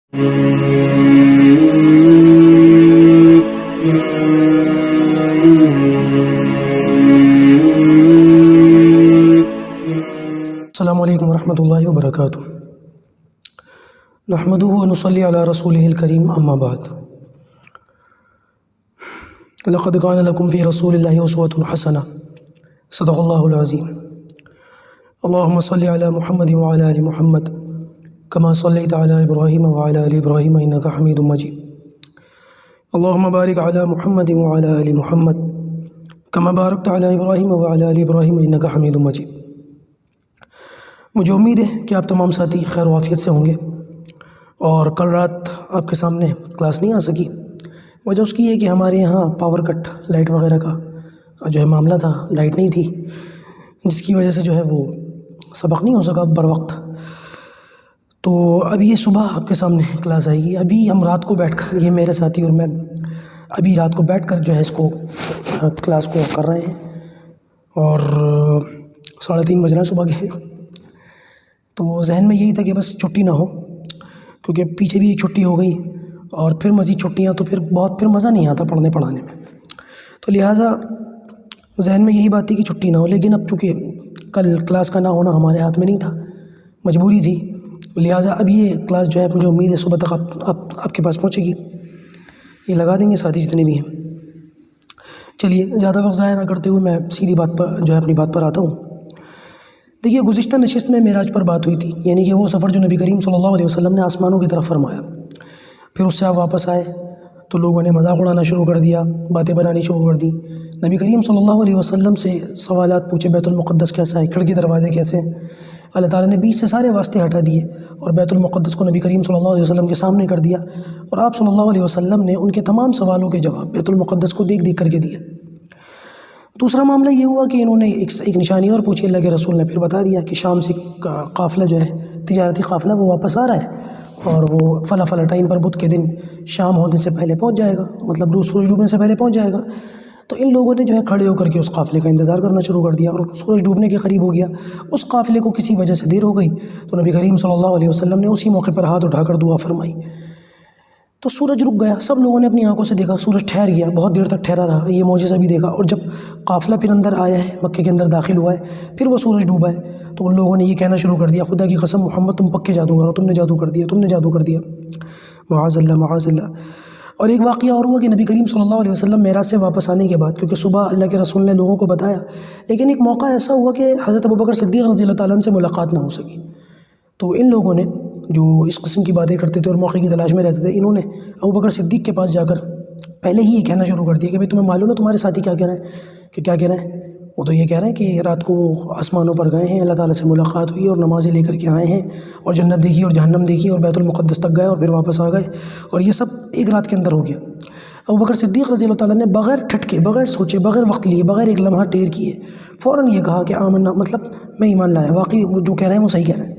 السلام علیکم ورحمۃ اللہ وبرکاتہ۔ نحمدہ ونصلی علی رسولہ الکریم، اما بعد۔ لقد کان لکم فی رسول اللہ اسوۃ حسنہ، صدق اللہ العظیم۔ اللہم صلی علی محمد وعلی آل محمد کما صلیت علی ابراہیم وعلی آل ابراہیم انک حمید مجید۔ اللہم بارک علی محمد وعلی آل محمد کما بارکت علی ابراہیم وعلی آل ابراہیم انک حمید مجید۔ مجھے امید ہے کہ آپ تمام ساتھی خیر و عافیت سے ہوں گے، اور کل رات آپ کے سامنے کلاس نہیں آ سکی۔ وجہ اس کی ہے کہ ہمارے یہاں پاور کٹ، لائٹ وغیرہ کا جو ہے معاملہ تھا، لائٹ نہیں تھی، جس کی وجہ سے جو ہے وہ سبق نہیں ہو سکا بر وقت۔ تو اب یہ صبح آپ کے سامنے کلاس آئے گی۔ ابھی ہم رات کو بیٹھ کر، یہ میرے ساتھی اور میں ابھی رات کو بیٹھ کر جو ہے اس کو کلاس کو کر رہے ہیں، اور 3:30 بج رہے ہیں صبح کے۔ تو ذہن میں یہی تھا کہ بس چھٹی نہ ہو، کیونکہ پیچھے بھی ایک چھٹی ہو گئی اور پھر مزید چھٹیاں، تو پھر مزہ نہیں آتا پڑھنے پڑھانے میں۔ تو لہٰذا ذہن میں یہی بات تھی کہ چھٹی نہ ہو، لیکن اب چونکہ کل کلاس کا نہ ہونا ہمارے ہاتھ میں نہیں تھا، مجبوری تھی، لہٰذا اب یہ کلاس جو ہے مجھے امید ہے صبح تک آپ کے پاس پہنچے گی۔ یہ لگا دیں گے ساتھی جتنے بھی ہیں۔ چلیے زیادہ وقت ضائع نہ کرتے ہوئے میں سیدھی بات پر جو ہے اپنی بات پر آتا ہوں۔ دیکھیے، گزشتہ نشست میں معراج پر بات ہوئی تھی، یعنی کہ وہ سفر جو نبی کریم صلی اللہ علیہ وسلم نے آسمانوں کی طرف فرمایا۔ پھر اس سے آپ واپس آئے تو لوگوں نے مذاق اڑانا شروع کر دیا، باتیں بنانی شروع کر دی۔ نبی کریم صلی اللہ علیہ وسلم سے سوالات پوچھے، بیت المقدس کیسا ہے، کھڑکی دروازے کیسے ہیں۔ اللہ تعالیٰ نے بیچ سے سارے واسطے ہٹا دیے اور بیت المقدس کو نبی کریم صلی اللہ علیہ وسلم کے سامنے کر دیا، اور آپ صلی اللہ علیہ وسلم نے ان کے تمام سوالوں کے جواب بیت المقدس کو دیکھ کر کے دیے۔ دوسرا معاملہ یہ ہوا کہ انہوں نے ایک نشانی اور پوچھی، اللہ کے رسول نے پھر بتا دیا کہ شام سے قافلہ جو ہے، تجارتی قافلہ، وہ واپس آ رہا ہے، اور وہ فلاں ٹائم پر بدھ کے دن شام ہونے سے پہلے پہنچ جائے گا، مطلب سورج ڈوبنے سے پہلے پہنچ جائے گا۔ تو ان لوگوں نے جو ہے کھڑے ہو کر کے اس قافلے کا انتظار کرنا شروع کر دیا، اور سورج ڈوبنے کے قریب ہو گیا، اس قافلے کو کسی وجہ سے دیر ہو گئی، تو نبی کریم صلی اللہ علیہ وسلم نے اسی موقع پر ہاتھ اٹھا کر دعا فرمائی، تو سورج رک گیا۔ سب لوگوں نے اپنی آنکھوں سے دیکھا، سورج ٹھہر گیا، بہت دیر تک ٹھہرا رہا، یہ معجزہ بھی دیکھا۔ اور جب قافلہ پھر اندر آیا ہے، مکے کے اندر داخل ہوا ہے، پھر وہ سورج ڈوبا ہے، تو ان لوگوں نے یہ کہنا شروع کر دیا، خدا کی قسم محمد تم پکے جادوگر ہو، تم نے جادو کر دیا، تم نے جادو کر دیا، معاذ اللہ معاذ اللہ۔ اور ایک واقعہ اور ہوا کہ نبی کریم صلی اللہ علیہ وسلم معراج سے واپس آنے کے بعد، کیونکہ صبح اللہ کے رسول نے لوگوں کو بتایا، لیکن ایک موقع ایسا ہوا کہ حضرت ابوبکر صدیق رضی اللہ تعالیٰ عنہ سے ملاقات نہ ہو سکی۔ تو ان لوگوں نے جو اس قسم کی باتیں کرتے تھے اور موقع کی تلاش میں رہتے تھے، انہوں نے ابوبکر صدیق کے پاس جا کر پہلے ہی یہ کہنا شروع کر دیا کہ بھئی تمہیں معلوم ہے تمہارے ساتھی کیا کہہ رہے ہیں، کہ کیا کہہ رہے ہیں؟ وہ تو یہ کہہ رہے ہیں کہ رات کو آسمانوں پر گئے ہیں، اللہ تعالیٰ سے ملاقات ہوئی اور نمازیں لے کر کے آئے ہیں، اور جنت دیکھی اور جہنم دیکھی، اور بیت المقدس تک گئے اور پھر واپس آ گئے، اور یہ سب ایک رات کے اندر ہو گیا۔ ابوبکر صدیق رضی اللہ تعالیٰ نے بغیر ٹھٹکے، بغیر سوچے، بغیر وقت لیے، بغیر ایک لمحہ ٹیر کیے، فوراً یہ کہا کہ آمنا، مطلب میں ایمان لایا، واقعی وہ جو کہہ رہے ہیں وہ صحیح کہہ رہے ہیں۔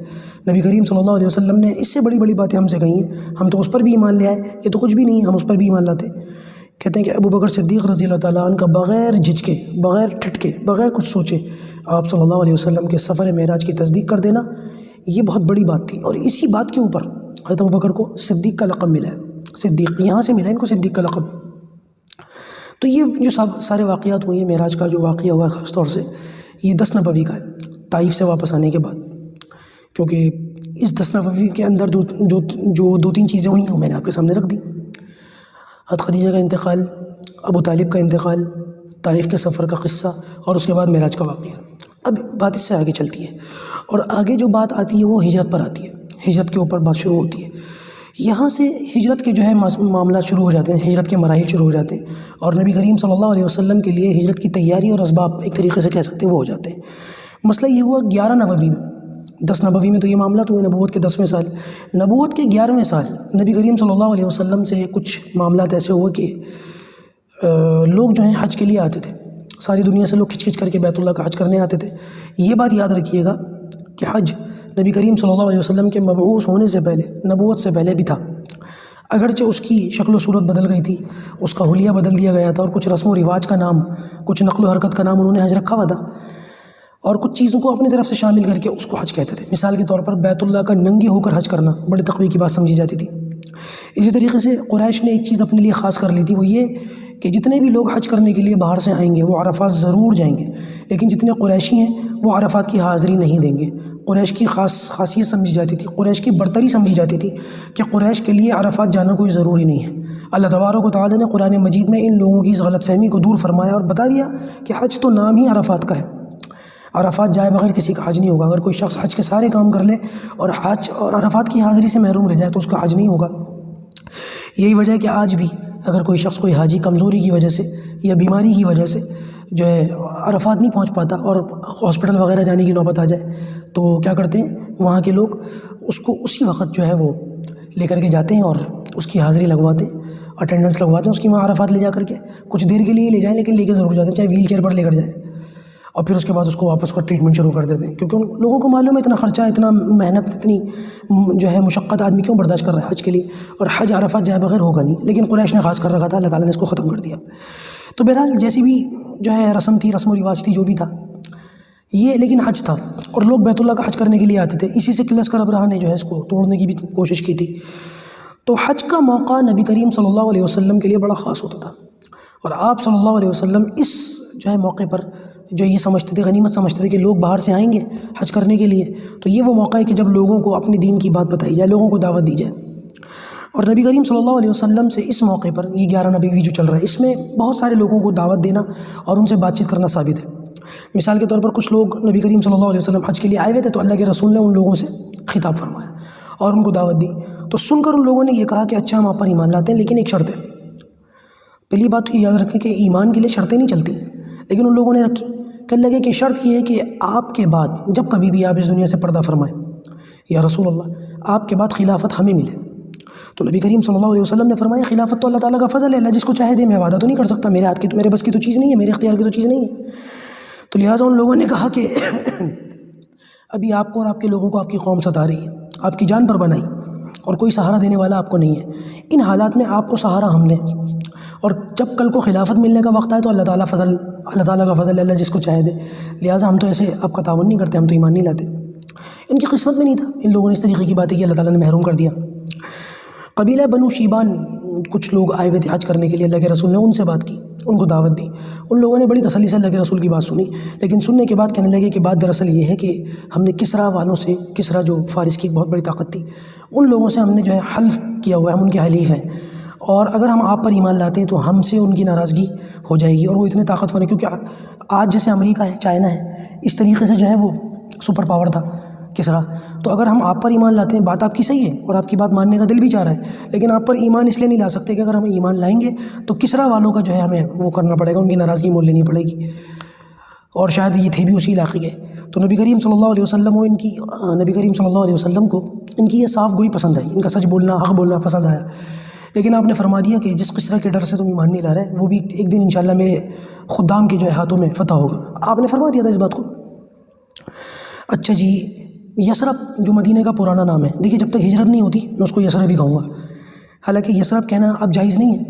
نبی کریم صلی اللہ علیہ وسلم نے اس سے بڑی باتیں ہم سے کہی ہیں، ہم تو اس پر بھی ایمان لے آئے، یہ تو کچھ بھی نہیں ہے، ہم اس پر بھی ایمان لاتے۔ کہتے ہیں کہ ابوبکر صدیق رضی اللہ تعالیٰ عنہ کا بغیر جھجکے، بغیر ٹھٹکے، بغیر کچھ سوچے آپ صلی اللہ علیہ وسلم کے سفر معراج کی تصدیق کر دینا، یہ بہت بڑی بات تھی، اور اسی بات کے اوپر حضرت ابوبکر کو صدیق کا لقب ملا ہے۔ صدیق یہاں سے ملا ان کو صدیق کا لقب۔ تو یہ جو سارے واقعات ہوئے ہیں، معراج کا جو واقعہ ہوا ہے خاص طور سے یہ 10 نبوی کا ہے، طائف سے واپس آنے کے بعد، کیونکہ اس 10 نبوی کے اندر جو 2-3 چیزیں ہوئی ہیں وہ میں نے آپ کے سامنے رکھ دی۔ حضرت خدیجہ کا انتقال، ابو طالب کا انتقال، طائف کے سفر کا قصہ، اور اس کے بعد معراج کا واقعہ۔ اب بات اس سے آگے چلتی ہے، اور آگے جو بات آتی ہے وہ ہجرت پر آتی ہے، ہجرت کے اوپر بات شروع ہوتی ہے۔ یہاں سے ہجرت کے جو ہے معاملات شروع ہو جاتے ہیں، ہجرت کے مراحل شروع ہو جاتے ہیں، اور نبی کریم صلی اللہ علیہ وسلم کے لیے ہجرت کی تیاری اور اسباب ایک طریقے سے کہہ سکتے ہیں وہ ہو جاتے ہیں۔ مسئلہ یہ ہوا 11 نبوی میں، 10 نبوی میں تو یہ معاملات ہوئے، نبوت کے 10ویں سال، نبوت کے 11ویں سال نبی کریم صلی اللہ علیہ وسلم سے کچھ معاملات ایسے ہوئے کہ لوگ جو ہیں حج کے لیے آتے تھے، ساری دنیا سے لوگ کھچ کر کے بیت اللہ کا حج کرنے آتے تھے۔ یہ بات یاد رکھیے گا کہ حج نبی کریم صلی اللہ علیہ وسلم کے مبعوث ہونے سے پہلے، نبوت سے پہلے بھی تھا، اگرچہ اس کی شکل و صورت بدل گئی تھی، اس کا حلیہ بدل دیا گیا تھا، اور کچھ رسم و رواج کا نام، کچھ نقل و حرکت کا نام انہوں نے حج رکھا ہوا تھا، اور کچھ چیزوں کو اپنی طرف سے شامل کر کے اس کو حج کہتے تھے۔ مثال کے طور پر بیت اللہ کا ننگے ہو کر حج کرنا بڑے تقوی کی بات سمجھی جاتی تھی، اسی طریقے سے قریش نے ایک چیز اپنے لیے خاص کر لی تھی، وہ یہ کہ جتنے بھی لوگ حج کرنے کے لیے باہر سے آئیں گے وہ عرفات ضرور جائیں گے، لیکن جتنے قریشی ہیں وہ عرفات کی حاضری نہیں دیں گے۔ قریش کی خاصیت سمجھی جاتی تھی، قریش کی برتری سمجھی جاتی تھی کہ قریش کے لیے عرفات جانا کوئی ضروری نہیں ہے۔ اللہ تبارک و تعالیٰ نے قرآن مجید میں ان لوگوں کی اس غلط فہمی کو دور فرمایا اور بتا دیا کہ حج تو نام ہی عرفات کا ہے، عرفات جائے بغیر کسی کا حج نہیں ہوگا۔ اگر کوئی شخص حج کے سارے کام کر لے اور حج اور عرفات کی حاضری سے محروم رہ جائے تو اس کا حج نہیں ہوگا۔ یہی وجہ ہے کہ آج بھی اگر کوئی شخص کوئی حاجی کمزوری کی وجہ سے یا بیماری کی وجہ سے جو ہے عرفات نہیں پہنچ پاتا اور ہاسپٹل وغیرہ جانے کی نوبت آ جائے تو کیا کرتے ہیں وہاں کے لوگ اس کو اسی وقت جو ہے وہ لے کر کے جاتے ہیں اور اس کی حاضری لگواتے ہیں، اٹینڈنس لگواتے ہیں اس کی، وہاں عرفات لے جا کر کے کچھ دیر کے لیے لے جائیں لیکن لے کے ضرور جاتے ہیں، چاہے ویل چیئر پر لے کر جائیں، اور پھر اس کے بعد اس کو واپس کا ٹریٹمنٹ شروع کر دیتے ہیں، کیونکہ ان لوگوں کو معلوم ہے اتنا خرچہ، اتنا محنت، اتنی جو ہے مشقت آدمی کیوں برداشت کر رہا ہے حج کے لیے، اور حج عرفات جائے بغیر ہوگا نہیں، لیکن قریش نے خاص کر رکھا تھا، اللہ تعالیٰ نے اس کو ختم کر دیا۔ تو بہرحال جیسی بھی جو ہے رسم تھی، رسم و رواج تھی، جو بھی تھا یہ، لیکن حج تھا اور لوگ بیت اللہ کا حج کرنے کے لیے آتے تھے۔ اسی سے قلعہ ابراہ نے جو ہے اس کو توڑنے کی بھی کوشش کی تھی۔ تو حج کا موقع نبی کریم صلی اللہ علیہ وسلم کے لیے بڑا خاص ہوتا تھا، اور آپ صلی اللہ علیہ وسلم اس جو ہے موقع پر جو یہ سمجھتے تھے، غنیمت سمجھتے تھے کہ لوگ باہر سے آئیں گے حج کرنے کے لیے، تو یہ وہ موقع ہے کہ جب لوگوں کو اپنے دین کی بات بتائی جائے، لوگوں کو دعوت دی جائے۔ اور نبی کریم صلی اللہ علیہ وسلم سے اس موقع پر یہ 11 نبوی جو چل رہا ہے، اس میں بہت سارے لوگوں کو دعوت دینا اور ان سے بات چیت کرنا ثابت ہے۔ مثال کے طور پر کچھ لوگ نبی کریم صلی اللہ علیہ وسلم حج کے لیے آئے ہوئے تھے، تو اللہ کے رسول نے ان لوگوں سے خطاب فرمایا اور ان کو دعوت دی، تو سن کر ان لوگوں نے یہ کہا کہ اچھا ہم آپ پر ایمان لاتے ہیں، لیکن ایک شرط ہے۔ پہلی بات تو یہ یاد رکھیں کہ ایمان کے لیے شرطیں نہیں چلتی، لیکن ان لوگوں نے رکھی، کہنے لگے کہ شرط یہ ہے کہ آپ کے بعد جب کبھی بھی آپ اس دنیا سے پردہ فرمائیں یا رسول اللہ آپ کے بعد خلافت ہمیں ملے۔ تو نبی کریم صلی اللہ علیہ وسلم نے فرمایا خلافت تو اللہ تعالیٰ کا فضل ہے، اللہ جس کو چاہے دے، میں وعدہ تو نہیں کر سکتا، میرے ہاتھ کی، میرے بس کی تو چیز نہیں ہے، میرے اختیار کی تو چیز نہیں ہے۔ تو لہٰذا ان لوگوں نے کہا کہ ابھی آپ کو اور آپ کے لوگوں کو آپ کی قوم ستا رہی ہے، آپ کی جان پر بنائی، اور کوئی سہارا دینے والا آپ کو نہیں ہے، ان حالات میں آپ کو سہارا ہم دیں، اور جب کل کو خلافت ملنے کا وقت آئے تو اللہ تعالیٰ کا فضل ہے، اللہ جس کو چاہے دے، لہٰذا ہم تو ایسے آپ کا تعاون نہیں کرتے، ہم تو ایمان نہیں لاتے۔ ان کی قسمت میں نہیں تھا، ان لوگوں نے اس طریقے کی باتیں کی، اللہ تعالیٰ نے محروم کر دیا۔ قبیلہ بنو شیبان کچھ لوگ آئے ہوئے تھے حج کرنے کے لیے، اللہ کے رسول نے ان سے بات کی، ان کو دعوت دی، ان لوگوں نے بڑی تسلی سے اللہ کے رسول کی بات سنی، لیکن سننے کے بعد کہنے لگے کہ بات دراصل یہ ہے کہ ہم نے کسریٰ والوں سے، کسریٰ جو فارس کی ایک بہت بڑی طاقت تھی، ان لوگوں سے ہم نے جو ہے حلف کیا ہوا ہے، ہم ان کے حلیف ہیں، اور اگر ہم آپ پر ایمان لاتے ہیں تو ہم سے ان کی ناراضگی ہو جائے گی، اور وہ اتنے طاقتور ہیں، کیونکہ آج جیسے امریکہ ہے، چائنا ہے، اس طریقے سے جو ہے وہ سپر پاور تھا کسریٰ، تو اگر ہم آپ پر ایمان لاتے ہیں، بات آپ کی صحیح ہے اور آپ کی بات ماننے کا دل بھی چاہ رہا ہے، لیکن آپ پر ایمان اس لیے نہیں لا سکتے کہ اگر ہم ایمان لائیں گے تو کسریٰ والوں کا جو ہے ہمیں وہ کرنا پڑے گا، ان کی ناراضگی مول لینی پڑے گی، اور شاید یہ تھے بھی اسی علاقے کے۔ تو نبی کریم صلی اللہ علیہ وسلم و نبی کریم صلی اللہ علیہ وسلم کو ان کی یہ صاف گوئی پسند آئی، ان کا سچ بولنا، حق بولنا پسند آیا، لیکن آپ نے فرما دیا کہ جس کسریٰ کے ڈر سے تم ایمان نہیں لا رہے وہ بھی ایک دن انشاءاللہ میرے خدام کے جو ہے ہاتھوں میں فتح ہوگا، آپ نے فرما دیا تھا اس بات کو۔ اچھا جی، یثرب جو مدینہ کا پرانا نام ہے، دیکھیے جب تک ہجرت نہیں ہوتی میں اس کو یثرب ہی کہوں گا، حالانکہ یثرب کہنا اب جائز نہیں ہے،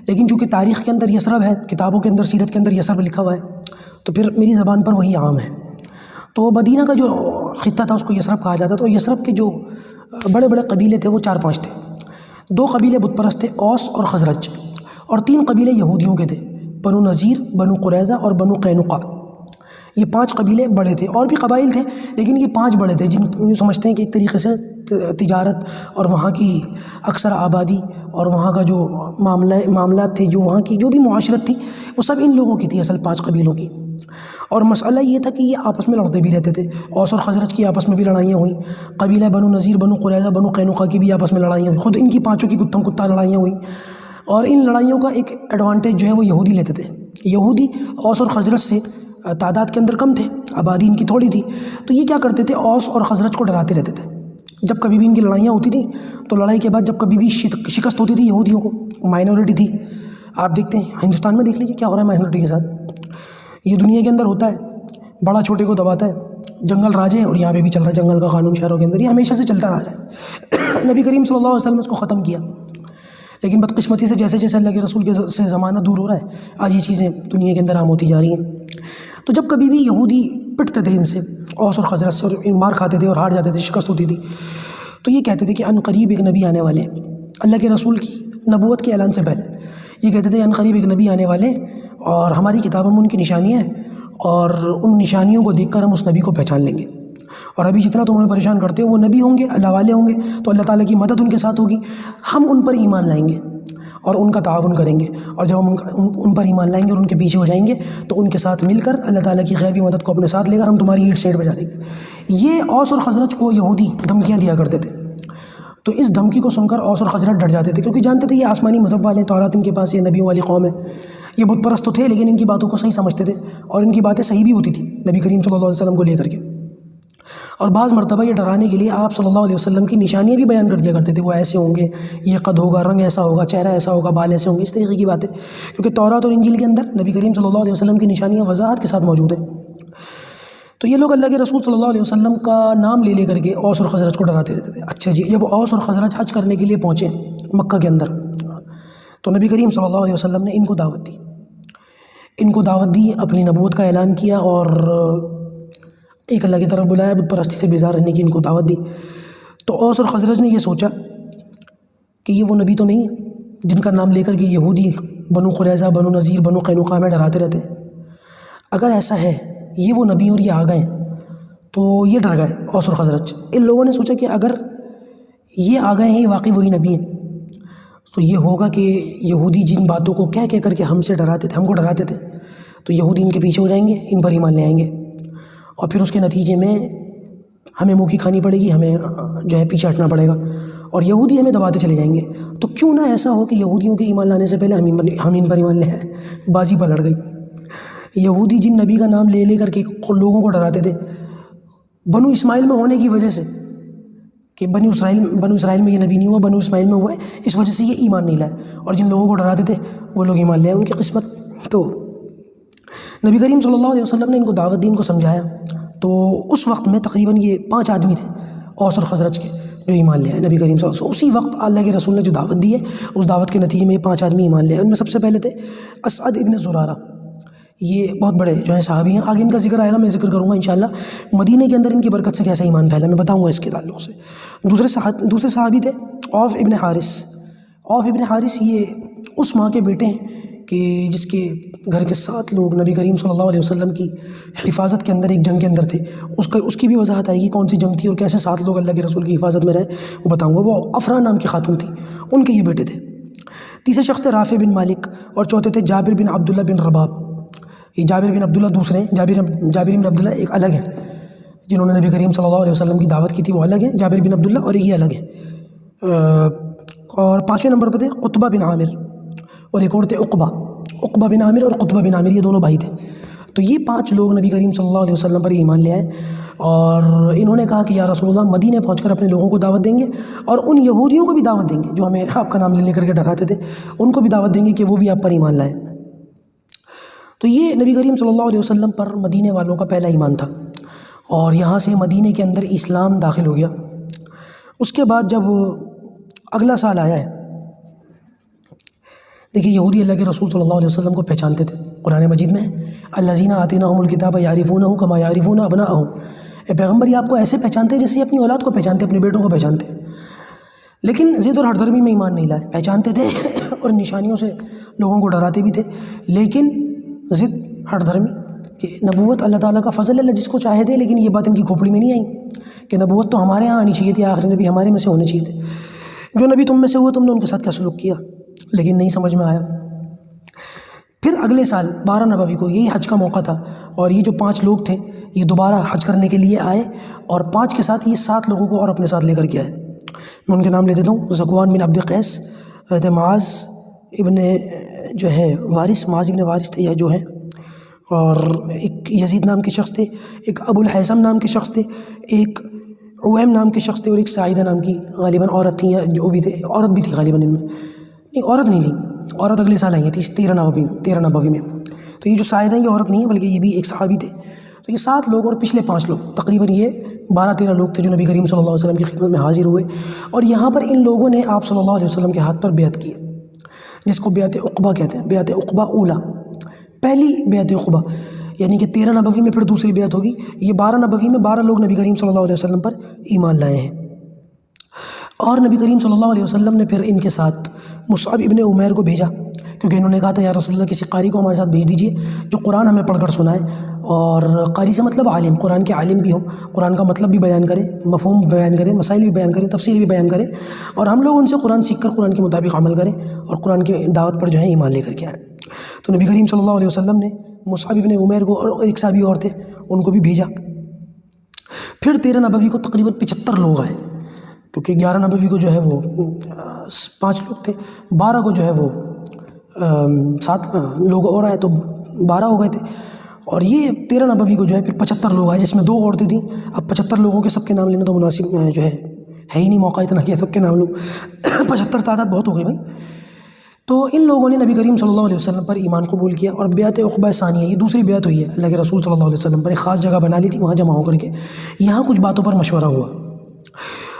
لیکن چونکہ تاریخ کے اندر یثرب ہے، کتابوں کے اندر، سیرت کے اندر یثرب لکھا ہوا ہے، تو پھر میری زبان پر وہی عام ہے۔ تو مدینہ کا جو خطہ تھا اس کو یثرب کہا جاتا، تو یثرب کے جو بڑے بڑے قبیلے تھے وہ 4-5 تھے، 2 قبیلے بت پرست تھے، اوس اور خزرج، اور 3 قبیلے یہودیوں کے تھے، بنو نذیر، بنو قریظہ اور بنو قینقاع۔ یہ 5 قبیلے بڑے تھے، اور بھی قبائل تھے لیکن یہ 5 بڑے تھے، جن کو سمجھتے ہیں کہ ایک طریقے سے تجارت اور وہاں کی اکثر آبادی اور وہاں کا جو معاملات تھے، جو وہاں کی جو بھی معاشرت تھی، وہ سب ان لوگوں کی تھی، اصل 5 قبیلوں کی۔ اور مسئلہ یہ تھا کہ یہ آپس میں لڑتے بھی رہتے تھے، اوس اور خزرج کی آپس میں بھی لڑائیاں ہوئیں، قبیلہ بنو نذیر، بنو قریظہ، بنو قینقاع کی بھی آپس میں لڑائیاں ہوئیں، خود ان کی 5 کی گتھم کتا لڑائیاں ہوئیں، اور ان لڑائیوں کا ایک ایڈوانٹیج جو ہے وہ یہودی لیتے تھے۔ یہودی اوس اور خزرج سے تعداد کے اندر کم تھے، آبادی ان کی تھوڑی تھی، تو یہ کیا کرتے تھے، اوس اور خزرج کو ڈراتے رہتے تھے۔ جب کبھی بھی ان کی لڑائیاں ہوتی تھیں تو لڑائی کے بعد جب کبھی بھی شکست ہوتی تھی یہودیوں کو، مائنورٹی تھی، آپ دیکھتے ہیں ہندوستان میں دیکھ لیجیے کیا ہو رہا ہے مائنورٹی کے ساتھ، یہ دنیا کے اندر ہوتا ہے، بڑا چھوٹے کو دباتا ہے، جنگل راج ہے، اور یہاں پہ بھی چل رہا ہے جنگل کا قانون شہروں کے اندر، یہ ہمیشہ سے چلتا رہا ہے۔ نبی کریم صلی اللہ علیہ وسلم نے اس کو ختم کیا، لیکن بدقسمتی سے جیسے جیسے اللہ کے رسول کے سے زمانہ دور ہو رہا ہے، آج یہ چیزیں دنیا کے اندر عام ہوتی جا رہی ہیں۔ تو جب کبھی بھی یہودی پٹتے تھے ان سے، اوس اور خزرج سے، اور مار کھاتے تھے اور ہار جاتے تھے، شکست ہوتی تھی، تو یہ کہتے تھے کہ ان قریب ایک نبی آنے والے ہیں، اللہ کے رسول کی نبوت کے اعلان سے پہلے یہ کہتے تھے ان قریب ایک نبی آنے والے اور ہماری کتابوں میں ان کی نشانیاں ہیں اور ان نشانیوں کو دیکھ کر ہم اس نبی کو پہچان لیں گے، اور ابھی جتنا تم ہمیں پریشان کرتے ہو وہ نبی ہوں گے، اللہ والے ہوں گے، تو اللہ تعالیٰ کی مدد ان کے ساتھ ہوگی، ہم ان پر ایمان لائیں گے اور ان کا تعاون کریں گے، اور جب ہم ان پر ایمان لائیں گے اور ان کے پیچھے ہو جائیں گے تو ان کے ساتھ مل کر اللہ تعالیٰ کی غیبی مدد کو اپنے ساتھ لے کر ہم تمہاری اینٹ سیٹ بجا دیں گے۔ یہ اوس اور خزرج کو یہودی دھمکیاں دیا کرتے تھے، تو اس دھمکی کو سن کر اوس اور خزرج ڈر جاتے تھے، کیونکہ جانتے تھے یہ آسمانی مذہب والے ہیں، تورات ان کے پاس، یہ نبیوں والی قوم ہے، یہ بت پرست تو تھے لیکن ان کی باتوں کو صحیح سمجھتے تھے اور ان کی باتیں صحیح بھی ہوتی تھی نبی کریم صلی اللہ علیہ وسلم کو لے کر کے، اور بعض مرتبہ یہ ڈرانے کے لیے آپ صلی اللہ علیہ وسلم کی نشانیاں بھی بیان کر دیا کرتے تھے، وہ ایسے ہوں گے، یہ قد ہوگا، رنگ ایسا ہوگا، چہرہ ایسا ہوگا، بال ایسے ہوں گے، اس طریقے کی باتیں، کیونکہ تورات اور انجیل کے اندر نبی کریم صلی اللہ علیہ وسلم کی نشانیاں وضاحت کے ساتھ موجود ہیں۔ تو یہ لوگ اللہ کے رسول صلی اللہ علیہ وسلم کا نام لے کر کے اوس اور خزرج کو ڈراتے رہتے تھے۔ اچھا جی، جب اوس اور خزرج حج کرنے کے لیے پہنچے مکہ کے اندر تو نبی کریم صلی اللہ علیہ وسلم نے ان کو دعوت دی، اپنی نبوت کا اعلان کیا اور ایک اللہ کی طرف بلایا، بت پرستی سے بیزار رہنے کی ان کو دعوت دی۔ تو اوس اور خزرج نے یہ سوچا کہ یہ وہ نبی تو نہیں ہے جن کا نام لے کر کے یہودی بنو قریظہ، بنو نذیر، بنو قینقاع میں ڈراتے رہتے ہیں، اگر ایسا ہے یہ وہ نبی اور یہ آ گئے ہیں، تو یہ ڈر گئے اوس اور خزرج۔ ان لوگوں نے سوچا کہ اگر یہ آ گئے ہیں، یہ واقعی وہی نبی ہیں، تو یہ ہوگا کہ یہودی جن باتوں کو کہہ کر کے ہم کو ڈراتے تھے، تو یہودی ان کے پیچھے ہو جائیں گے، ان پر ایمان لے آئیں گے، اور پھر اس کے نتیجے میں ہمیں منہ کی کھانی پڑے گی، ہمیں جو ہے پیچھے ہٹنا پڑے گا، اور یہودی ہمیں دباتے چلے جائیں گے۔ تو کیوں نہ ایسا ہو کہ یہودیوں کے ایمان لانے سے پہلے ہم ان پر ایمان لے آئیں۔ بازی پلٹ گئی۔ یہودی جن نبی کا نام لے کر کے لوگوں کو ڈراتے تھے، بنو اسماعیل میں ہونے کی وجہ سے کہ بنو اسرائیل میں یہ نبی نہیں ہوا، بنو اسماعیل میں ہوا ہے، اس وجہ سے یہ ایمان نہیں لائے، اور جن لوگوں کو ڈراتے تھے وہ لوگ ایمان لے آئے، ان کی قسمت۔ تو نبی کریم صلی اللہ علیہ وسلم نے ان کو دعوت دی، ان کو سمجھایا، تو اس وقت میں تقریباً یہ 5 آدمی تھے اوس اور خزرج کے جو ایمان لے آئے نبی کریم صلی اللہ علیہ وسلم۔ اسی وقت اللہ کے رسول نے جو دعوت دی ہے اس دعوت کے نتیجے میں یہ 5 آدمی ایمان لے آئے۔ ان میں سب سے پہلے تھے اسعد ابن زرارہ، یہ بہت بڑے جو ہیں صحابی ہیں، آگے ان کا ذکر آئے گا، میں ذکر کروں گا انشاءاللہ مدینے کے اندر ان کی برکت سے کیسا ایمان پھیلا، میں بتاؤں گا اس کے تعلق سے۔ دوسرے صحابی تھے عوف ابن حارث، یہ اس ماں کے بیٹے ہیں کہ جس کے گھر کے 7 لوگ نبی کریم صلی اللہ علیہ وسلم کی حفاظت کے اندر ایک جنگ کے اندر تھے، اس کی بھی وضاحت آئے گی کون سی جنگ تھی اور کیسے 7 لوگ اللہ کے رسول کی حفاظت میں رہے، وہ بتاؤں گا۔ وہ افرا نام کی خاتون تھی، ان کے یہ بیٹے تھے۔ تیسرے شخص تھے رافع بن مالک، اور چوتھے تھے جابر بن عبداللہ بن رباب۔ یہ جابر بن عبداللہ دوسرے ہیں، جابر بن عبداللہ ایک الگ ہیں، جنہوں نے نبی کریم صلی اللہ علیہ وسلم کی دعوت کی تھی، وہ الگ ہیں، جابر بن عبداللہ، اور یہ الگ ہیں۔ اور 5ویں نمبر پہ تھے قطبہ بن عامر، اور ایک اور تھے عقبہ بن عامر، اور قطبہ بن عامر، یہ دونوں بھائی تھے۔ تو یہ 5 لوگ نبی کریم صلی اللہ علیہ وسلم پر ایمان لے آئے، اور انہوں نے کہا کہ یا رسول اللہ مدینے پہنچ کر اپنے لوگوں کو دعوت دیں گے، اور ان یہودیوں کو بھی دعوت دیں گے جو ہمیں آپ کا نام لے کر کے ڈراتے تھے، ان کو بھی دعوت دیں گے کہ وہ بھی آپ پر ایمان لائیں۔ تو یہ نبی کریم صلی اللہ علیہ وسلم پر مدینے والوں کا پہلا ایمان تھا، اور یہاں سے مدینے کے اندر اسلام داخل ہو گیا۔ اس کے بعد جب اگلا سال آیا ہے، دیکھیے یہودی اللہ کے رسول صلی اللہ علیہ وسلم کو پہچانتے تھے، قرآن مجید میں الذین آتیناہم الکتاب یعرفونہ کما یعرفون ابناءہم، اے پیغمبر یہ آپ کو ایسے پہچانتے ہیں جیسے اپنی اولاد کو پہچانتے، اپنے بیٹوں کو پہچانتے ہیں۔ لیکن ضد اور ہٹ درمی میں ایمان نہیں لائے، پہچانتے تھے اور نشانیوں سے لوگوں کو ڈراتے بھی تھے، لیکن ضد ہٹ دھرمی کہ نبوت اللہ تعالیٰ کا فضل ہے، جس کو چاہے دے، لیکن یہ بات ان کی کھوپڑی میں نہیں آئی کہ نبوت تو ہمارے ہاں آنی چاہیے تھی، آخری نبی ہمارے میں سے ہونے چاہیے تھے، جو نبی تم میں سے ہوئے تم نے ان کے ساتھ کیا سلوک کیا، لیکن نہیں سمجھ میں آیا۔ پھر اگلے سال 12 نبوی کو یہی حج کا موقع تھا، اور یہ جو 5 لوگ تھے یہ دوبارہ حج کرنے کے لیے آئے، اور 5 کے ساتھ یہ 7 لوگوں کو اور اپنے ساتھ لے کر کے آئے۔ میں ان کے نام لے دیتا ہوں، ذکوان بن عبد قیس، حضرت معاذ ابن جو ہے معاذ ابن وارث تھے یا جو ہیں، اور ایک یزید نام کے شخص تھے، ایک ابو الحیثم نام کے شخص تھے، ایک عویم نام کے شخص تھے، اور ایک سعیدہ نام کی غالباً عورت تھیں، یا جو بھی تھے عورت بھی تھی غالباً ان میں، نہیں عورت نہیں تھی، عورت اگلے سال آئی تھی 13 نبوی میں۔ تو یہ جو سعیدہ ہیں یہ عورت نہیں ہے بلکہ یہ بھی ایک صحابی تھے۔ تو یہ 7 لوگ اور پچھلے 5 لوگ، تقریباً یہ 12-13 لوگ تھے جو نبی کریم صلی اللہ علیہ وسلم کی خدمت میں حاضر ہوئے، اور یہاں پر ان لوگوں نے آپ صلی اللہ علیہ وسلم کے ہاتھ پر بیعت کی، جس کو بیعت عقبہ کہتے ہیں، بیعت عقبہ اولا، پہلی بیعت عقبہ، یعنی کہ 13 نبوی میں پھر دوسری بیعت ہوگی۔ یہ 12 نبوی میں 12 لوگ نبی کریم صلی اللہ علیہ وسلم پر ایمان لائے ہیں۔ اور نبی کریم صلی اللہ علیہ وسلم نے پھر ان کے ساتھ مصعب ابن عمیر کو بھیجا، کیونکہ انہوں نے کہا تھا یا رسول اللہ کسی قاری کو ہمارے ساتھ بھیج دیجیے جو قرآن ہمیں پڑھ کر سنائے، اور قاری سے مطلب عالم، قرآن کے عالم بھی ہوں، قرآن کا مطلب بھی بیان کرے، مفہوم بیان کرے، مسائل بھی بیان کرے، تفسیر بھی بیان کرے، اور ہم لوگ ان سے قرآن سیکھ کر قرآن کے مطابق عمل کریں اور قرآن کی دعوت پر جو ہے ایمان لے کر کے آئیں۔ تو نبی کریم صلی اللہ علیہ وسلم نے مصعب ابن عمیر کو اور ایک صحابی اور تھے ان کو بھی بھیجا۔ پھر 13 نبوی کو تقریباً 75 لوگ آئے، کیونکہ 11 نبوی کو جو ہے وہ 5 لوگ تھے، 12 کو جو ہے وہ 7 لوگ اور آئے تو 12 ہو گئے تھے، اور یہ 13 نبوی کو جو ہے پھر 75 لوگ آئے، جس میں 2 عورتیں تھیں۔ اب 75 لوگوں کے سب کے نام لینا تو مناسب جو ہے ہی نہیں، موقع اتنا کہ سب کے نام لوں، 75 تعداد بہت ہو گئی بھائی۔ تو ان لوگوں نے نبی کریم صلی اللہ علیہ وسلم پر ایمان قبول کیا، اور بیعت عقبہ ثانیہ یہ دوسری بیعت ہوئی ہے، اللہ کے رسول صلی اللہ علیہ وسلم پر ایک خاص جگہ بنا لی تھی، وہاں جمع ہو کر کے یہاں کچھ باتوں پر مشورہ ہوا،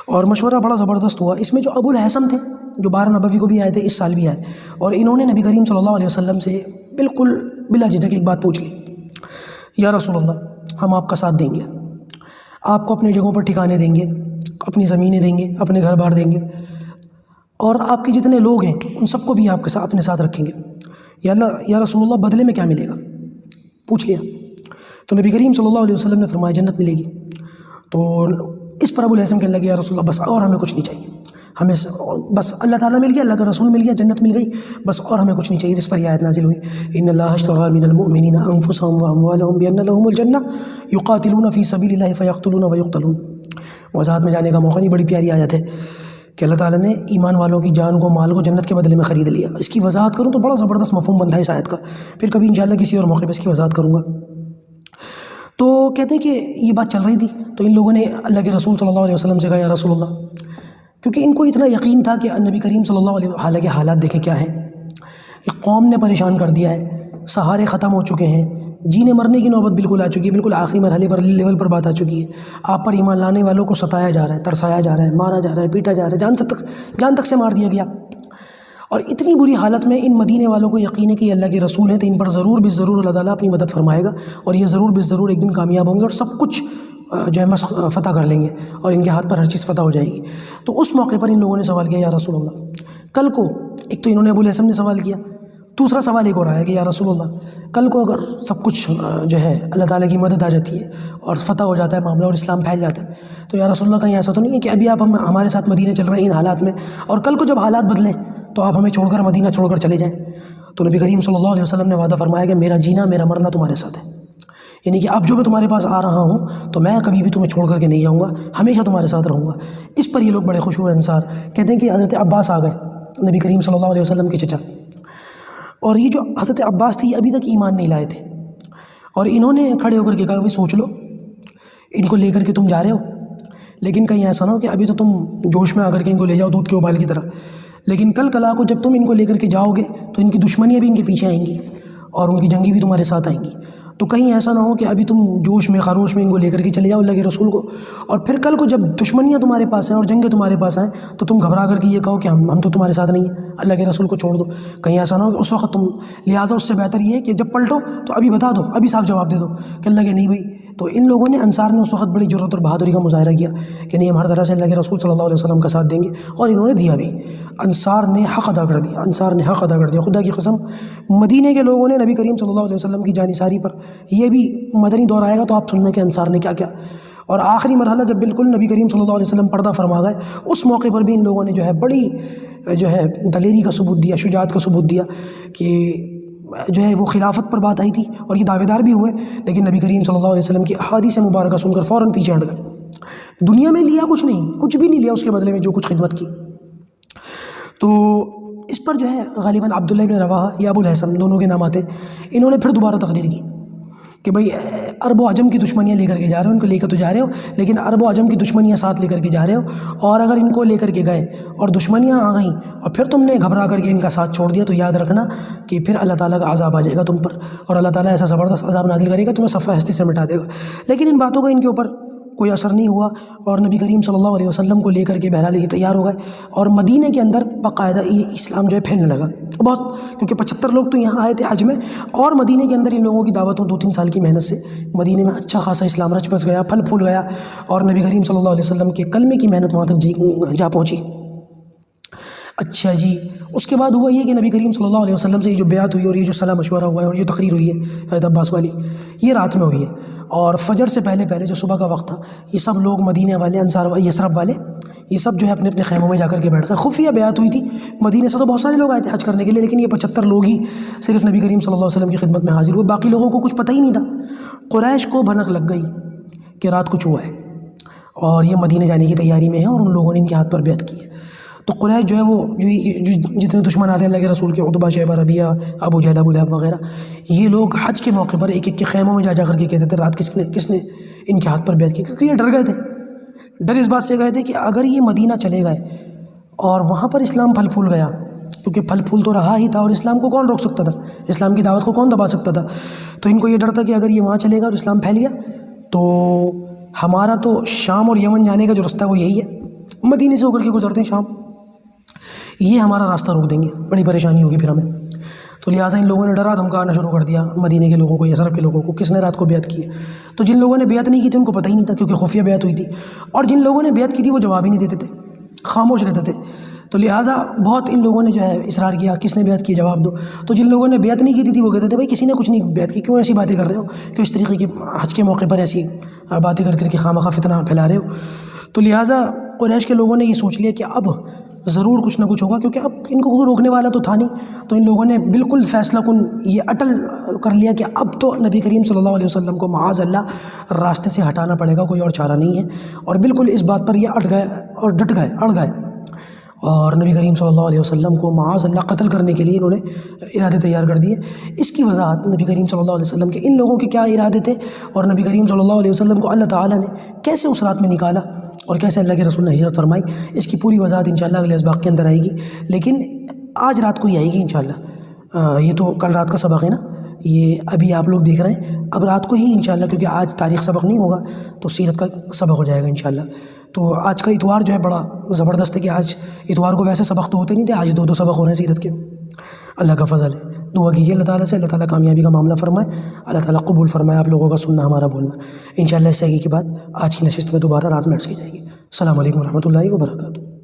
اور مشورہ بڑا زبردست ہوا۔ اس میں جو ابو الحسن تھے جو 12 نبوی کو بھی آئے تھے، اس سال بھی آئے، اور انہوں نے نبی کریم صلی اللہ علیہ وسلم سے بالکل بلا جھجک ایک بات پوچھ لی، یا رسول اللہ ہم آپ کا ساتھ دیں گے، آپ کو اپنی جگہوں پر ٹھکانے دیں گے، اپنی زمینیں دیں گے، اپنے گھر بار دیں گے، اور آپ کے جتنے لوگ ہیں ان سب کو بھی آپ کے ساتھ اپنے ساتھ رکھیں گے، یا اللہ یا رسول اللہ بدلے میں کیا ملے گا؟ پوچھ لیا۔ تو نبی کریم صلی اللہ علیہ وسلم نے فرمایا جنت ملے گی۔ تو اس پر ابو الحسن کہنے لگے یا رسول اللہ بس اور ہمیں کچھ نہیں چاہیے، ہمیں بس اللہ تعالیٰ مل گیا، اللہ کا رسول مل گیا، جنت مل گئی، بس اور ہمیں کچھ نہیں چاہیے۔ جس پر یہ آیت نازل ہوئی ان اللہ اشتری من المؤمنین انفسهم واموالهم بان لهم الجنہ یقاتلون فی سبیل اللہ فیقتلون ویقتلون۔ وضاحت میں جانے کا موقع نہیں، بڑی پیاری آیت ہے کہ اللہ تعالیٰ نے ایمان والوں کی جان کو، مال کو جنت کے بدلے میں خرید لیا۔ اس کی وضاحت کروں تو بڑا زبردست مفہوم بنتا ہے اس آیت کا، پھر کبھی انشاءاللہ کسی اور موقع پہ اس کی وضاحت کروں گا۔ تو کہتے ہیں کہ یہ بات چل رہی تھی، تو ان لوگوں نے اللہ کے رسول صلی اللہ علیہ وسلم سے کہا یا رسول اللہ، کیونکہ ان کو اتنا یقین تھا کہ نبی کریم صلی اللہ علیہ وسلم، حالانکہ حالات دیکھیں کیا ہیں کہ قوم نے پریشان کر دیا ہے، سہارے ختم ہو چکے ہیں، جینے مرنے کی نوبت بالکل آ چکی ہے، بالکل آخری مرحلے پر لیول پر بات آ چکی ہے، آپ پر ایمان لانے والوں کو ستایا جا رہا ہے، ترسایا جا رہا ہے، مارا جا رہا ہے، پیٹا جا رہا ہے، جان تک سے مار دیا گیا، اور اتنی بری حالت میں ان مدینے والوں کو یقین ہے کہ یہ اللہ کے رسول ہیں، تو ان پر ضرور بالضرور اللہ تعالیٰ اپنی مدد فرمائے گا، اور یہ ضرور بالضرور ایک دن کامیاب ہوں گے، اور سب کچھ جو ہے فتح کر لیں گے، اور ان کے ہاتھ پر ہر چیز فتح ہو جائے گی۔ تو اس موقع پر ان لوگوں نے سوال کیا یا رسول اللہ، کل کو ایک تو انہوں نے ابو الحسن نے سوال کیا، دوسرا سوال ایک اور آیا کہ یا رسول اللہ کل کو اگر سب کچھ جو ہے اللہ تعالیٰ کی مدد آ جاتی ہے اور فتح ہو جاتا ہے معاملہ اور اسلام پھیل جاتا ہے، تو یا رسول اللہ کہیں ایسا تو نہیں ہے کہ ابھی آپ ہمارے ساتھ مدینہ چل رہے ہیں ان حالات میں، اور کل کو جب حالات بدلیں تو آپ ہمیں چھوڑ کر مدینہ چھوڑ کر چلے جائیں؟ تو نبی کریم صلی اللہ علیہ وسلم نے وعدہ فرمایا کہ میرا جینا میرا مرنا تمہارے ساتھ ہے، یعنی کہ اب جو میں تمہارے پاس آ رہا ہوں تو میں کبھی بھی تمہیں چھوڑ کر کے نہیں جاؤں گا، ہمیشہ تمہارے ساتھ رہوں گا۔ اس پر یہ لوگ بڑے خوش ہوئے انصار، کہتے ہیں کہ حضرت عباس آ گئے، نبی کریم صلی اللہ علیہ وسلم کے چچا، اور یہ جو حضرت عباس تھی ابھی تک ایمان نہیں لائے تھے، اور انہوں نے کھڑے ہو کر کے کہا بھائی سوچ لو، ان کو لے کر کے تم جا رہے ہو، لیکن کہیں ایسا نہ ہو کہ ابھی تو تم جوش میں آ کر کے ان کو لے جاؤ دودھ کے ابال کی طرح، لیکن کل کلا کو جب تم ان کو لے کر کے جاؤ گے تو ان کی دشمنیاں بھی ان کے پیچھے آئیں گی، اور ان کی جنگی بھی تمہارے ساتھ آئیں گی، تو کہیں ایسا نہ ہو کہ ابھی تم جوش میں خروش میں ان کو لے کر کے چلے جاؤ اللہ کے رسول کو، اور پھر کل کو جب دشمنیاں تمہارے پاس ہیں اور جنگیں تمہارے پاس آئیں تو تم گھبرا کر کے یہ کہو کہ ہم تو تمہارے ساتھ نہیں ہیں، اللہ کے رسول کو چھوڑ دو، کہیں ایسا نہ ہو کہ اس وقت تم، لہٰذا اس سے بہتر یہ ہے کہ جب پلٹو تو ابھی بتا دو، ابھی صاف جواب دے دو کہ اللہ کے نہیں بھائی۔ تو ان لوگوں نے، انصار نے اس وقت بڑی جرأت اور بہادری کا مظاہرہ کیا کہ نہیں ہم ہر طرح سے اللہ کے رسول صلی اللہ علیہ وسلم کا ساتھ دیں گے، اور انہوں نے دیا بھی، انصار نے حق ادا کر دیا، انصار نے حق ادا کر دیا، خدا کی قسم مدینے کے لوگوں نے نبی کریم صلی اللہ علیہ وسلم کی جانثاری پر، یہ بھی مدنی دور آئے گا تو آپ سننا کہ انصار نے کیا کیا، اور آخری مرحلہ جب بالکل نبی کریم صلی اللہ علیہ وسلم پردہ فرما گئے اس موقع پر بھی ان لوگوں نے جو ہے بڑی جو ہے دلیری کا ثبوت دیا، شجاعت کا ثبوت دیا کہ جو ہے وہ خلافت پر بات آئی تھی اور یہ دعوے دار بھی ہوئے، لیکن نبی کریم صلی اللہ علیہ وسلم کی احادیث مبارکہ سن کر فوراً پیچھے ہٹ گئے، دنیا میں لیا کچھ نہیں، کچھ بھی نہیں لیا اس کے بدلے میں جو کچھ خدمت کی۔ تو اس پر جو ہے غالباً عبداللہ بن رواحہ یا ابو الحسن دونوں کے نام آتے، انہوں نے پھر دوبارہ تقریر کی کہ بھئی عرب و عجم کی دشمنیاں لے کر کے جا رہے ہو، ان کو لے کر تو جا رہے ہو لیکن عرب و عجم کی دشمنیاں ساتھ لے کر کے جا رہے ہو، اور اگر ان کو لے کر کے گئے اور دشمنیاں آ گئیں اور پھر تم نے گھبرا کر کے ان کا ساتھ چھوڑ دیا تو یاد رکھنا کہ پھر اللہ تعالیٰ کا عذاب آ جائے گا تم پر، اور اللہ تعالیٰ ایسا زبردست عذاب نازل کرے گا تمہیں صفحہ ہستی سے مٹا دے گا۔ لیکن ان باتوں کا ان کے اوپر کوئی اثر نہیں ہوا، اور نبی کریم صلی اللہ علیہ وسلم کو لے کر کے بہرحال یہ تیار ہو گئے، اور مدینہ کے اندر باقاعدہ اسلام جو ہے پھیلنے لگا، بہت، کیونکہ 75 لوگ تو یہاں آئے تھے حج میں، اور مدینے کے اندر ان لوگوں کی دعوتوں 2-3 سال کی محنت سے مدینے میں اچھا خاصا اسلام رچ بس گیا، پھل پھول گیا، اور نبی کریم صلی اللہ علیہ وسلم کے کلمے کی محنت وہاں تک جا پہنچی۔ اچھا جی، اس کے بعد ہوا یہ کہ نبی کریم صلی اللہ علیہ وسلم سے یہ جو بیعت ہوئی اور یہ جو صلاح مشورہ ہوا ہے اور یہ تقریر ہوئی ہے حضرت عباس والی، یہ رات میں ہوئی ہے، اور فجر سے پہلے پہلے جو صبح کا وقت تھا، یہ سب لوگ مدینے والے، انصار یثرب والے، یہ سب جو ہے اپنے اپنے خیموں میں جا کر کے بیٹھ گئے۔ خفیہ بیعت ہوئی تھی، مدینے سے تو بہت سارے لوگ آئے تھے حج کرنے کے لیے، لیکن یہ 75 لوگ ہی صرف نبی کریم صلی اللہ علیہ وسلم کی خدمت میں حاضر ہوئے، باقی لوگوں کو کچھ پتہ ہی نہیں تھا۔ قریش کو بھنک لگ گئی کہ رات کچھ ہوا ہے اور یہ مدینے جانے کی تیاری میں ہے، اور ان لوگوں نے ان کے ہاتھ پر بیعت کی ہے۔ تو قریش جو ہے وہ جتنے دشمن آتے ہیں اللہ کے رسول کے، عتبہ، شیبہ، ربیعہ، ابو جہل، ابو لہب وغیرہ، یہ لوگ حج کے موقع پر ایک ایک کے خیموں میں جا کر کے کہتے تھے رات کس نے ان کے ہاتھ پر بیعت کی، کیونکہ یہ ڈر گئے تھے، ڈر اس بات سے گئے تھے کہ اگر یہ مدینہ چلے گئے اور وہاں پر اسلام پھل پھول گیا، کیونکہ پھل پھول تو رہا ہی تھا، اور اسلام کو کون روک سکتا تھا، اسلام کی دعوت کو کون دبا سکتا تھا، تو ان کو یہ ڈر تھا کہ اگر یہ وہاں چلے گا اور اسلام پھیل گیا تو ہمارا تو شام اور یمن جانے کا جو رستہ ہے وہ یہی ہے، مدینے سے ہو کر کے گزرتے ہیں شام، یہ ہمارا راستہ روک دیں گے، بڑی پریشانی ہوگی پھر ہمیں۔ تو لہٰذا ان لوگوں نے ڈرا دھمکانا شروع کر دیا مدینے کے لوگوں کو، یثرب کے لوگوں کو، کس نے رات کو بیعت کی ہے؟ تو جن لوگوں نے بیعت نہیں کی تھی ان کو پتہ ہی نہیں تھا، کیونکہ خفیہ بیعت ہوئی تھی، اور جن لوگوں نے بیعت کی تھی وہ جواب ہی نہیں دیتے تھے، خاموش رہتے تھے۔ تو لہٰذا بہت ان لوگوں نے جو ہے اصرار کیا، کس نے بیعت کی، جواب دو۔ تو جن لوگوں نے بیعت نہیں کی تھی وہ کہتے تھے بھائی کسی نے کچھ نہیں بیعت کی، کیوں ایسی باتیں کر رہے ہو، کیوں اس طریقے کی حج کے موقع پر ایسی باتیں کر کے خواہ فتنہ پھیلا رہے ہو۔ تو لہٰذا قریش کے لوگوں نے یہ سوچ لیا کہ اب ضرور کچھ نہ کچھ ہوگا، کیونکہ اب ان کو کوئی روکنے والا تو تھا نہیں، تو ان لوگوں نے بالکل فیصلہ کن یہ اٹل کر لیا کہ اب تو نبی کریم صلی اللہ علیہ وسلم کو معاذ اللہ راستے سے ہٹانا پڑے گا، کوئی اور چارہ نہیں ہے، اور بالکل اس بات پر یہ اڑ گئے، اور نبی کریم صلی اللہ علیہ وسلم کو معاذ اللہ قتل کرنے کے لیے انہوں نے ارادے تیار کر دیے۔ اس کی وضاحت نبی کریم صلی اللہ علیہ وسلم کے ان لوگوں کے کیا ارادے تھے، اور نبی کریم صلی اللہ علیہ وسلم کو اللہ تعالیٰ نے کیسے اس رات میں نکالا اور کیسے اللہ کے رسول نے ہجرت فرمائی، اس کی پوری وضاحت انشاءاللہ اگلے اسباق کے اندر آئے گی، لیکن آج رات کو ہی آئے گی انشاءاللہ۔ یہ تو کل رات کا سبق ہے نا، یہ ابھی آپ لوگ دیکھ رہے ہیں، اب رات کو ہی انشاءاللہ، کیونکہ آج تاریخ سبق نہیں ہوگا تو سیرت کا سبق ہو جائے گا انشاءاللہ۔ تو آج کا اتوار جو ہے بڑا زبردست ہے، کہ آج اتوار کو ویسے سبق تو ہوتے نہیں تھے، آج 2 سبق ہو رہے ہیں سیرت کے، اللہ کا فضل ہے۔ دعا کیجیے اللہ تعالیٰ سے، اللہ تعالیٰ کامیابی کا معاملہ فرمائے، اللہ تعالیٰ قبول فرمائے آپ لوگوں کا سننا، ہمارا بولنا۔ انشاءاللہ اس سے آگے کی بات آج کی نشست میں دوبارہ رات میں عرض کی جائے گی۔ السلام علیکم ورحمۃ اللہ وبرکاتہ۔